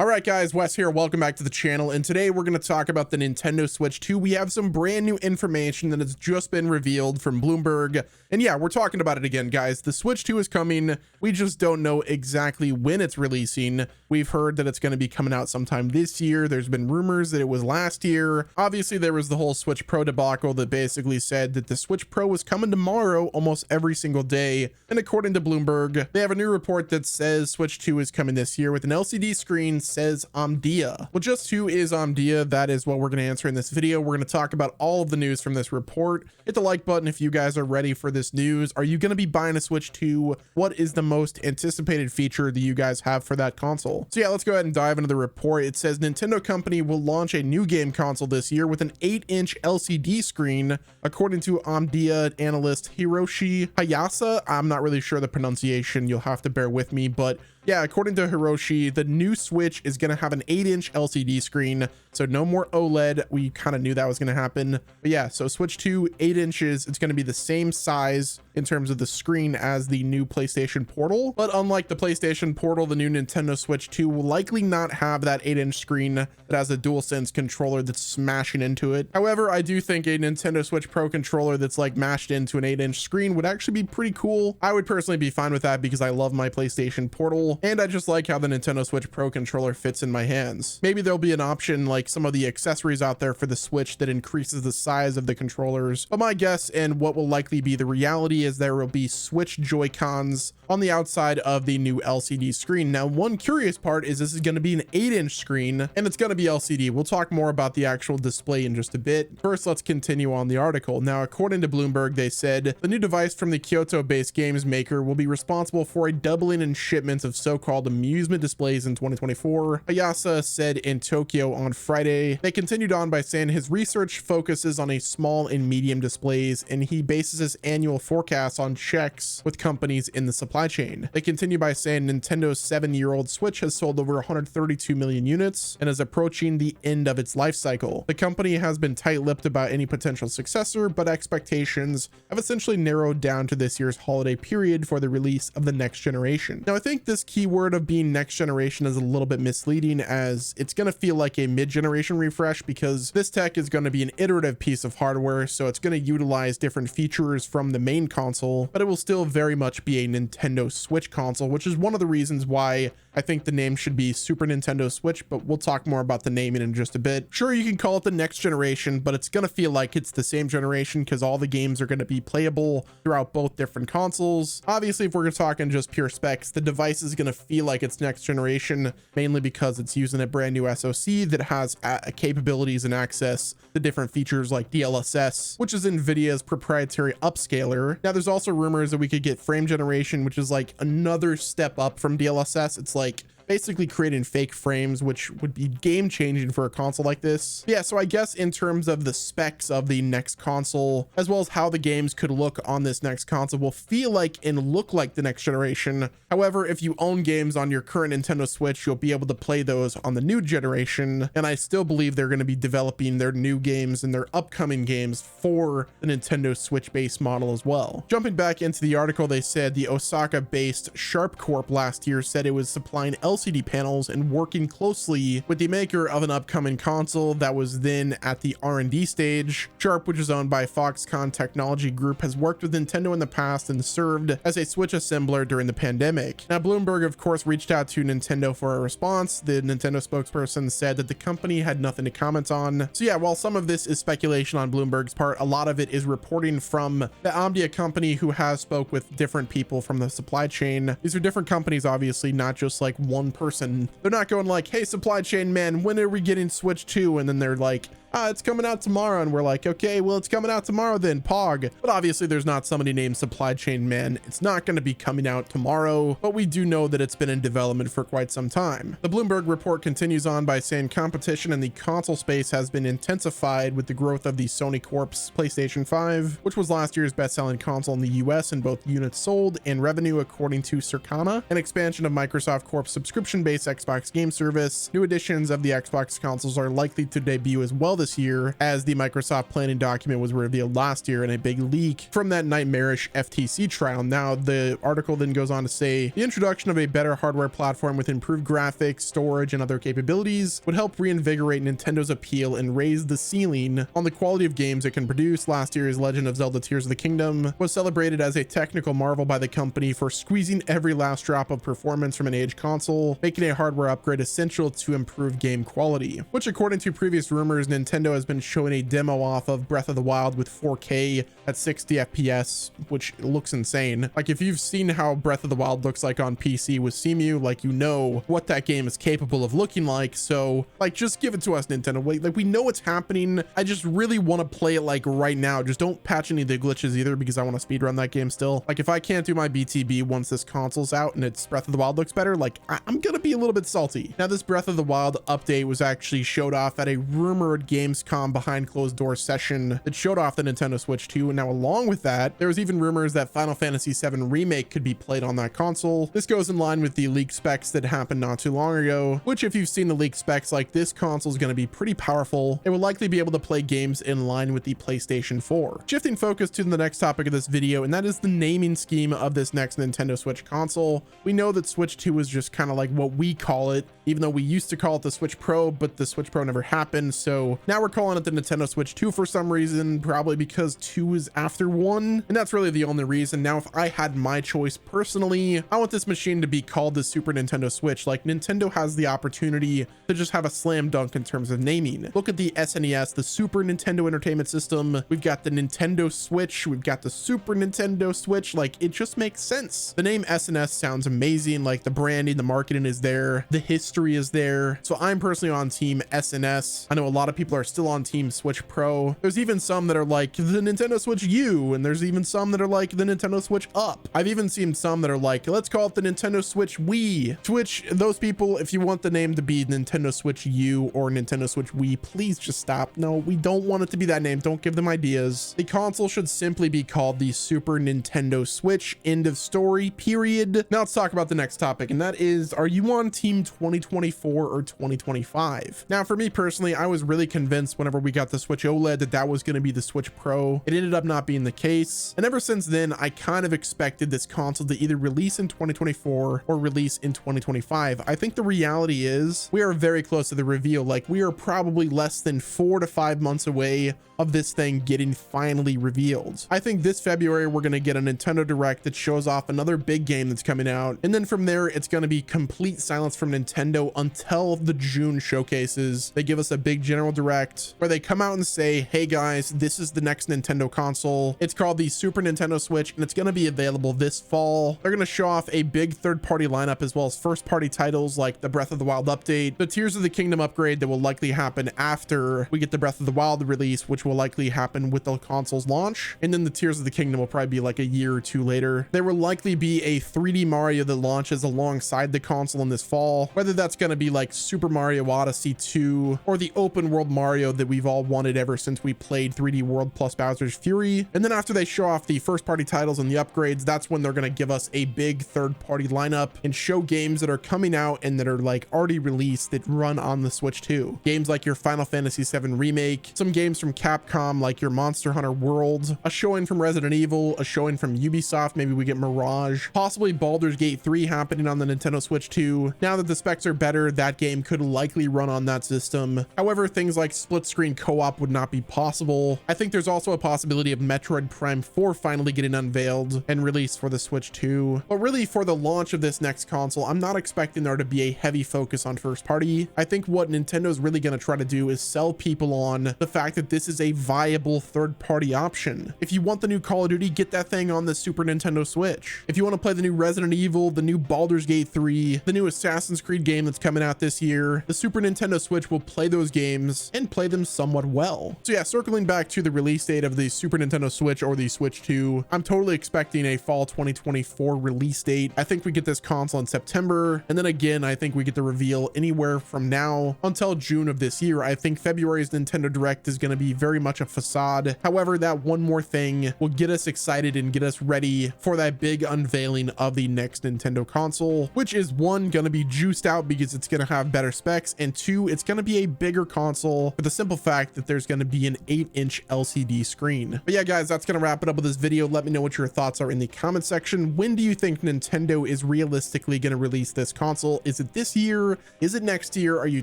All right, guys, Wes here. Welcome back to the channel. And today we're going to talk about the Nintendo Switch 2. We have some brand new information that has just been revealed from Bloomberg. And yeah, we're talking about it again, guys. The Switch 2 is coming. We just don't know exactly when it's releasing. We've heard that it's going to be coming out sometime this year. There's been rumors that it was last year. Obviously, there was the whole Switch Pro debacle that basically said that the Switch Pro was coming tomorrow almost every single day. And according to Bloomberg, they have a new report that says Switch 2 is coming this year with an LCD screen, says Omdia. Well, just who is Omdia? That is what we're going to answer in this video. We're going to talk about all of the news from this report. Hit the like button if you guys are ready for this news. Are you going to be buying a Switch 2? What is the most anticipated feature that you guys have for that console? So yeah, let's go ahead and dive into the report. It says Nintendo company will launch a new game console this year with an 8-inch LCD screen, according to Omdia analyst Hiroshi Hayase. I'm not really sure the pronunciation. You'll have to bear with me, but yeah, according to Hiroshi, the new Switch is going to have an 8-inch LCD screen, so no more OLED. We kind of knew that was going to happen. But yeah, so Switch 2, 8 inches. It's going to be the same size in terms of the screen as the new PlayStation Portal. But unlike the PlayStation Portal, the new Nintendo Switch 2 will likely not have that 8-inch screen that has a DualSense controller that's smashing into it. However, I do think a Nintendo Switch Pro controller that's like mashed into an 8-inch screen would actually be pretty cool. I would personally be fine with that because I love my PlayStation Portal. And I just like how the Nintendo Switch Pro controller fits in my hands. Maybe there'll be an option like some of the accessories out there for the Switch that increases the size of the controllers. But my guess and what will likely be the reality is there will be Switch Joy-Cons on the outside of the new LCD screen. Now, one curious part is this is going to be an 8-inch screen and it's going to be LCD. We'll talk more about the actual display in just a bit. First, let's continue on the article. Now, according to Bloomberg, they said the new device from the Kyoto-based games maker will be responsible for a doubling in shipments of so-called amusement displays in 2024. Hayase said in Tokyo on Friday. They continued on by saying his research focuses on a small and medium displays, and he bases his annual forecasts on checks with companies in the supply chain. They continue by saying Nintendo's 7-year-old Switch has sold over 132 million units and is approaching the end of its life cycle. The company has been tight-lipped about any potential successor, but expectations have essentially narrowed down to this year's holiday period for the release of the next generation. Now, I think this keyword of being next generation is a little bit misleading, as it's going to feel like a mid-generation refresh because this tech is going to be an iterative piece of hardware, so it's going to utilize different features from the main console, but it will still very much be a Nintendo Switch console, which is one of the reasons why I think the name should be Super Nintendo Switch, but we'll talk more about the naming in just a bit. Sure, you can call it the next generation, but it's going to feel like it's the same generation because all the games are going to be playable throughout both different consoles. Obviously, if we're talking just pure specs, the device is going to feel like it's next generation, mainly because it's using a brand new SoC that has capabilities and access to different features like DLSS, which is NVIDIA's proprietary upscaler. Now, there's also rumors that we could get frame generation, which is like another step up from DLSS. It's like basically creating fake frames, which would be game changing for a console like this. Yeah, so I guess in terms of the specs of the next console, as well as how the games could look on this next console, will feel like and look like the next generation. However, if you own games on your current Nintendo Switch, you'll be able to play those on the new generation. And I still believe they're going to be developing their new games and their upcoming games for the Nintendo Switch base model as well. Jumping back into the article, they said the Osaka-based Sharp Corp last year said it was supplying LCD panels and working closely with the maker of an upcoming console that was then at the R&D stage. Sharp, which is owned by Foxconn Technology Group, has worked with Nintendo in the past and served as a Switch assembler during the pandemic. Now, Bloomberg, of course, reached out to Nintendo for a response. The Nintendo spokesperson said that the company had nothing to comment on. So yeah, while some of this is speculation on Bloomberg's part, a lot of it is reporting from the Omdia company, who has spoke with different people from the supply chain. These are different companies, obviously, not just like one person. They're not going like, hey, supply chain man, when are we getting Switch 2? And then they're like, it's coming out tomorrow, and we're like, okay, well, it's coming out tomorrow then, pog. But obviously there's not somebody named supply chain man. It's not going to be coming out tomorrow, but we do know that it's been in development for quite some time. The Bloomberg report continues on by saying competition in the console space has been intensified with the growth of the Sony Corp's PlayStation 5, which was last year's best-selling console in the US in both units sold and revenue, according to Circana. An expansion of Microsoft Corp's subscription-based Xbox game service. New editions of the Xbox consoles are likely to debut as well this year, as the Microsoft planning document was revealed last year in a big leak from that nightmarish FTC trial. Now, the article then goes on to say the introduction of a better hardware platform with improved graphics, storage, and other capabilities would help reinvigorate Nintendo's appeal and raise the ceiling on the quality of games it can produce. Last year's Legend of Zelda Tears of the Kingdom was celebrated as a technical marvel by the company for squeezing every last drop of performance from an aged console, making a hardware upgrade essential to improve game quality, which according to previous rumors, Nintendo has been showing a demo off of Breath of the Wild with 4K at 60 FPS, which looks insane. Like, if you've seen how Breath of the Wild looks like on PC with Cemu, like, you know what that game is capable of looking like. So like, just give it to us, Nintendo. Wait, like, we know what's happening. I just really want to play it like right now. Just don't patch any of the glitches either, because I want to speedrun that game still. Like, if I can't do my BTB once this console's out and it's Breath of the Wild looks better, like, I'm gonna be a little bit salty. Now, this Breath of the Wild update was actually showed off at a rumored Gamescom behind closed doors session that showed off the Nintendo Switch 2. And now, along with that, there was even rumors that Final Fantasy VII Remake could be played on that console. This goes in line with the leaked specs that happened not too long ago, which, if you've seen the leaked specs, like, this console is going to be pretty powerful. It will likely be able to play games in line with the PlayStation 4. Shifting focus to the next topic of this video, and that is the naming scheme of this next Nintendo Switch console. We know that Switch 2 is just kind of like what we call it, even though we used to call it the Switch Pro, but the Switch Pro never happened. So now we're calling it the Nintendo Switch 2 for some reason, probably because 2 is after 1. And that's really the only reason. Now, if I had my choice personally, I want this machine to be called the Super Nintendo Switch. Like, Nintendo has the opportunity to just have a slam dunk in terms of naming. Look at the SNES, the Super Nintendo Entertainment System. We've got the Nintendo Switch. We've got the Super Nintendo Switch. Like, it just makes sense. The name SNS sounds amazing. Like, the branding, the marketing is there. The history is there. So I'm personally on team SNS. I know a lot of people are still on team Switch Pro. There's even some that are like the Nintendo Switch U, and there's even some that are like the Nintendo Switch Up. I've even seen some that are like, let's call it the Nintendo Switch Wii. Switch, those people, if you want the name to be Nintendo Switch U or Nintendo Switch Wii, please just stop. No, we don't want it to be that name. Don't give them ideas. The console should simply be called the Super Nintendo Switch. End of story, period. Now let's talk about the next topic, and that is, are you on team 2024 or 2025? Now, for me personally, I was really convinced whenever we got the Switch OLED that was going to be the Switch Pro. It ended up not being the case, and ever since then, I kind of expected this console to either release in 2024 or release in 2025. I think the reality is we are very close to the reveal. Like, we are probably less than 4 to 5 months away of this thing getting finally revealed. I think this February we're going to get a Nintendo Direct that shows off another big game that's coming out, and then from there it's going to be complete silence from Nintendo until the June showcases. They give us a big general direct where they come out and say, hey guys, this is the next Nintendo console. It's called the Super Nintendo Switch, and it's going to be available this fall. They're going to show off a big third-party lineup as well as first-party titles like the Breath of the Wild update, the Tears of the Kingdom upgrade that will likely happen after we get the Breath of the Wild release, which will likely happen with the console's launch, and then the Tears of the Kingdom will probably be like a year or two later. There will likely be a 3D Mario that launches alongside the console in this fall, whether that's going to be like Super Mario Odyssey 2 or the open world Mario that we've all wanted ever since we played 3D World plus Bowser's Fury. And then after they show off the first party titles and the upgrades, that's when they're going to give us a big third party lineup and show games that are coming out and that are like already released that run on the Switch 2. Games like your Final Fantasy VII Remake, some games from Capcom like your Monster Hunter World, a showing from Resident Evil, a showing from Ubisoft, maybe we get Mirage, possibly Baldur's Gate 3 happening on the Nintendo Switch 2. Now that the specs are better, that game could likely run on that system. However, things like split screen co-op would not be possible. I think there's also a possibility of Metroid Prime 4 finally getting unveiled and released for the Switch 2. But really, for the launch of this next console, I'm not expecting there to be a heavy focus on first party. I think what Nintendo's really going to try to do is sell people on the fact that this is a viable third party option. If you want the new Call of Duty, get that thing on the Super Nintendo Switch. If you want to play the new Resident Evil, the new Baldur's Gate 3, the new Assassin's Creed game that's coming out this year, the Super Nintendo Switch will play those games and play them somewhat well. So yeah, circling back to the release date of the Super Nintendo Switch or the Switch 2, I'm totally expecting a fall 2024 release date. I think we get this console in September, and then again, I think we get the reveal anywhere from now until June of this year. I think February's Nintendo Direct is going to be very much a facade. However, that one more thing will get us excited and get us ready for that big unveiling of the next Nintendo console, which is one, going to be juiced out because it's going to have better specs, and two, it's going to be a bigger console console for the simple fact that there's going to be an 8-inch LCD screen. But yeah, guys, that's going to wrap it up with this video. Let me know what your thoughts are in the comment section. When do you think Nintendo is realistically going to release this console? Is it this year? Is it next year? Are you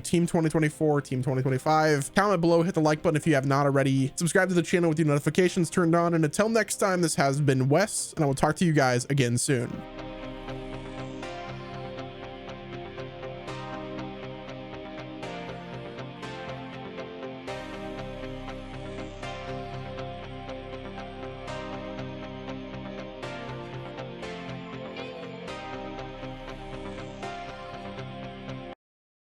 team 2024, team 2025? Comment below, hit the like button if you have not already. Subscribe to the channel with your notifications turned on. And until next time, this has been Wes, and I will talk to you guys again soon.